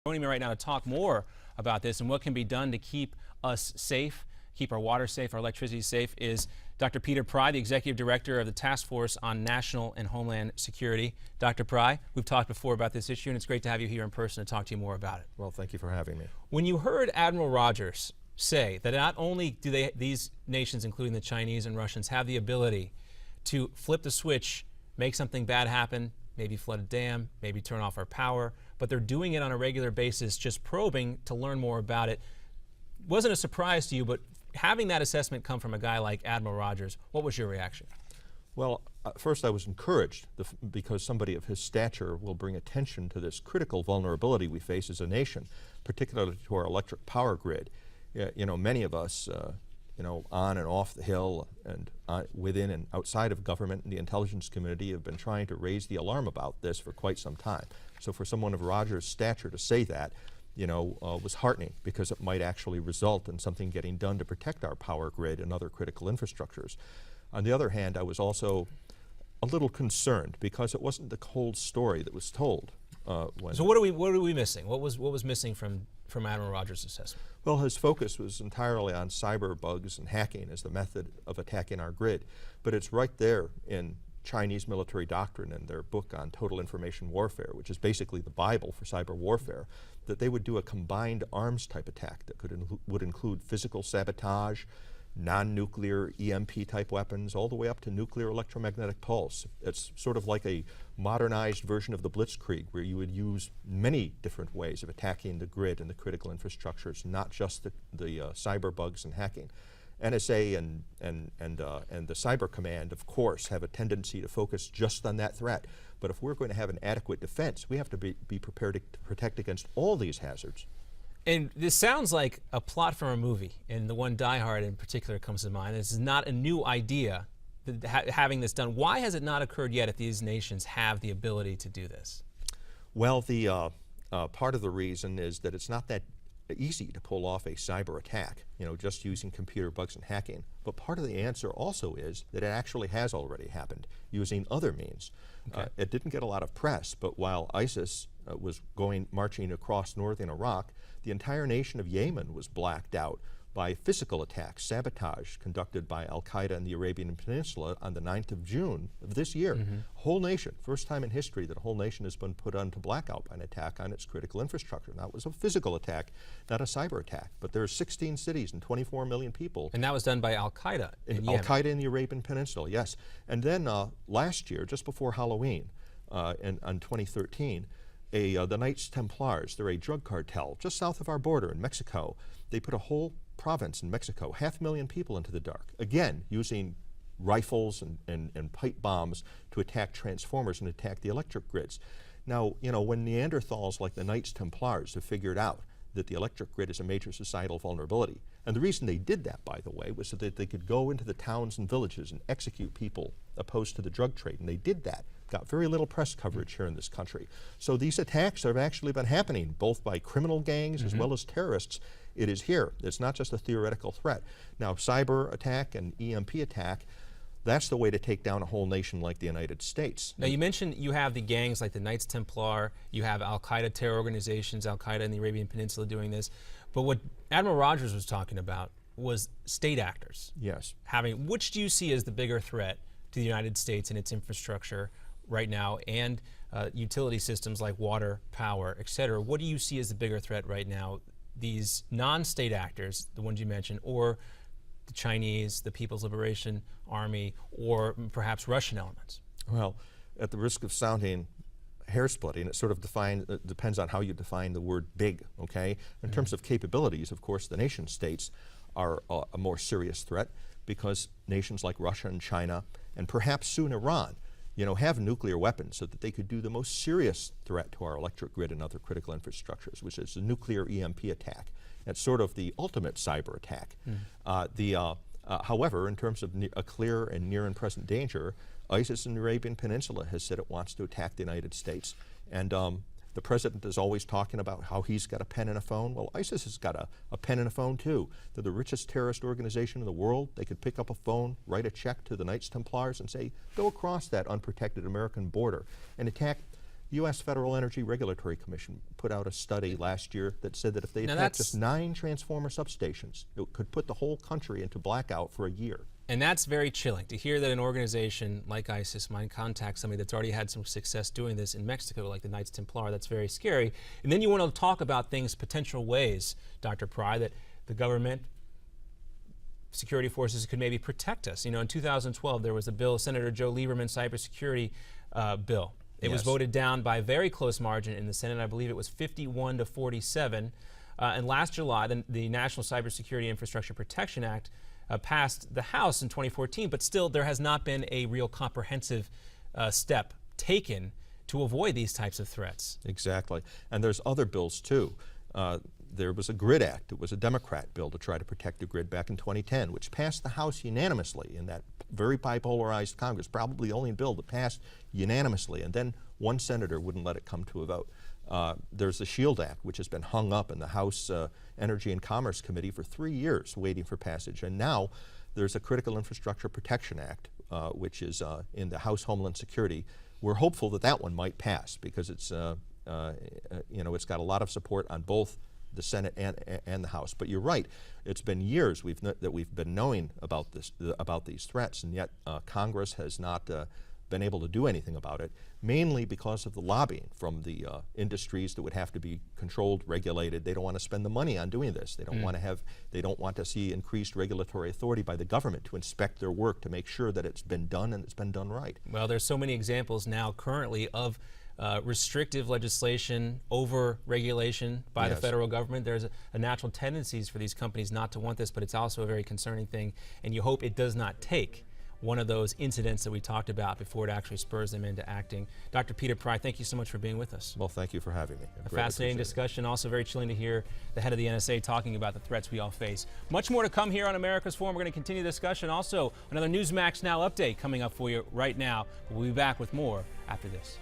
Joining me right now to talk more about this and what can be done to keep us safe, keep our water safe, our electricity safe, is Dr. Peter Pry, the Executive Director of the Task Force on National and Homeland Security. Dr. Pry, we've talked before about this issue, and it's great to have you here in person to talk to you more about it. Well, thank you for having me. When you heard Admiral Rogers say that not only do these nations, including the Chinese and Russians, have the ability to flip the switch, make something bad happen, maybe flood a dam, maybe turn off our power, but they're doing it on a regular basis, just probing to learn more about it. Wasn't a surprise to you, but having that assessment come from a guy like Admiral Rogers, what was your reaction? Well, first I was encouraged because somebody of his stature will bring attention to this critical vulnerability we face as a nation, particularly to our electric power grid. You know, many of us, you know, on and off the Hill and within and outside of government and the intelligence community have been trying to raise the alarm about this for quite some time. So for someone of Rogers' stature to say that, you know, was heartening, because it might actually result in something getting done to protect our power grid and other critical infrastructures. On the other hand, I was also a little concerned because it wasn't the cold story that was told. So what are we missing? What was missing from Admiral Rogers' assessment? Well, his focus was entirely on cyber bugs and hacking as the method of attacking our grid. But it's right there in Chinese military doctrine and their book on total information warfare, which is basically the Bible for cyber warfare, that they would do a combined arms type attack that would include physical sabotage, non-nuclear EMP type weapons, all the way up to nuclear electromagnetic pulse. It's sort of like a modernized version of the Blitzkrieg, where you would use many different ways of attacking the grid and the critical infrastructures, not just the cyber bugs and hacking. NSA and the Cyber Command, of course, have a tendency to focus just on that threat. But if we're going to have an adequate defense, we have to be prepared to protect against all these hazards. And this sounds like a plot from a movie, and the one Die Hard in particular comes to mind. This is not a new idea, having this done. Why has it not occurred yet if these nations have the ability to do this? Well, the part of the reason is that it's not that easy to pull off a cyber attack, you know, just using computer bugs and hacking. But part of the answer also is that it actually has already happened using other means. Okay. It didn't get a lot of press, but while ISIS was marching across northern Iraq, the entire nation of Yemen was blacked out by physical attacks, sabotage conducted by Al-Qaeda in the Arabian Peninsula on the 9th of June of this year. Whole nation, first time in history that a whole nation has been put onto blackout by an attack on its critical infrastructure. Now, it was a physical attack, not a cyber attack, but there are 16 cities and 24 million people. And that was done by Al-Qaeda in Yemen. Al-Qaeda in the Arabian Peninsula, yes. And then last year, just before Halloween, on 2013, the Knights Templars, they're a drug cartel just south of our border in Mexico. They put a whole province in Mexico, 500,000 people into the dark, again using rifles and pipe bombs to attack transformers and attack the electric grids. Now, you know, when Neanderthals like the Knights Templars have figured out that the electric grid is a major societal vulnerability, and the reason they did that, by the way, was so that they could go into the towns and villages and execute people opposed to the drug trade, and they did that. Got very little press coverage here in this country. So these attacks have actually been happening, both by criminal gangs as well as terrorists. It is here. It's not just a theoretical threat. Now, cyber attack and EMP attack, that's the way to take down a whole nation like the United States. Now, you mentioned you have the gangs like the Knights Templar, you have Al-Qaeda terror organizations, Al-Qaeda in the Arabian Peninsula doing this. But what Admiral Rogers was talking about was state actors. Yes. Which do you see as the bigger threat to the United States and its infrastructure right now, and utility systems like water, power, et cetera? What do you see as the bigger threat right now? These non-state actors, the ones you mentioned, or the Chinese, the People's Liberation Army, or perhaps Russian elements? Well, at the risk of sounding hair-splitting, it sort of depends on how you define the word big, okay? In terms of capabilities, of course, the nation-states are a more serious threat, because nations like Russia and China, and perhaps soon Iran, you know, have nuclear weapons so that they could do the most serious threat to our electric grid and other critical infrastructures, which is a nuclear EMP attack. It's sort of the ultimate cyber attack. However, in terms of a clear and near and present danger, ISIS in the Arabian Peninsula has said it wants to attack the United States. And the president is always talking about how he's got a pen and a phone. Well, ISIS has got a pen and a phone too. They're the richest terrorist organization in the world. They could pick up a phone, write a check to the Knights Templars and say, go across that unprotected American border and attack U.S. Federal Energy Regulatory Commission put out a study last year that said that if they attacked just 9 transformer substations, it could put the whole country into blackout for a year. And that's very chilling to hear that an organization like ISIS might contact somebody that's already had some success doing this in Mexico, like the Knights Templar. That's very scary. And then you want to talk about things, potential ways, Dr. Pry, that the government, security forces could maybe protect us. You know, in 2012, there was a bill, Senator Joe Lieberman cybersecurity bill. It was voted down by a very close margin in the Senate. I believe it was 51 to 47. And last July, the National Cybersecurity Infrastructure Protection Act passed the House in 2014, but still there has not been a real comprehensive step taken to avoid these types of threats. Exactly. And there's other bills too. There was a GRID Act. It was a Democrat bill to try to protect the grid back in 2010, which passed the House unanimously in that very bipolarized Congress, probably the only bill that passed unanimously, and then one senator wouldn't let it come to a vote. There's the SHIELD Act, which has been hung up in the House Energy and Commerce Committee for 3 years waiting for passage. And now there's a Critical Infrastructure Protection Act, which is in the House Homeland Security. We're hopeful that that one might pass because it's, you know, it's got a lot of support on both the Senate and the House. But you're right, it's been years that we've been knowing about these threats, and yet Congress has not been able to do anything about it, mainly because of the lobbying from the industries that would have to be controlled, regulated. They don't want to spend the money on doing this. They don't want to have, they don't want to see increased regulatory authority by the government to inspect their work to make sure that it's been done and it's been done right. Well, there's so many examples now currently of restrictive legislation, over regulation by the federal government. There's a natural tendencies for these companies not to want this, but it's also a very concerning thing, and you hope it does not take one of those incidents that we talked about before it actually spurs them into acting. Dr. Peter Pry, thank you so much for being with us. Well, thank you for having me. A fascinating discussion, also very chilling to hear the head of the NSA talking about the threats we all face. Much more to come here on America's Forum. We're going to continue the discussion. Also, another Newsmax Now update coming up for you right now. We'll be back with more after this.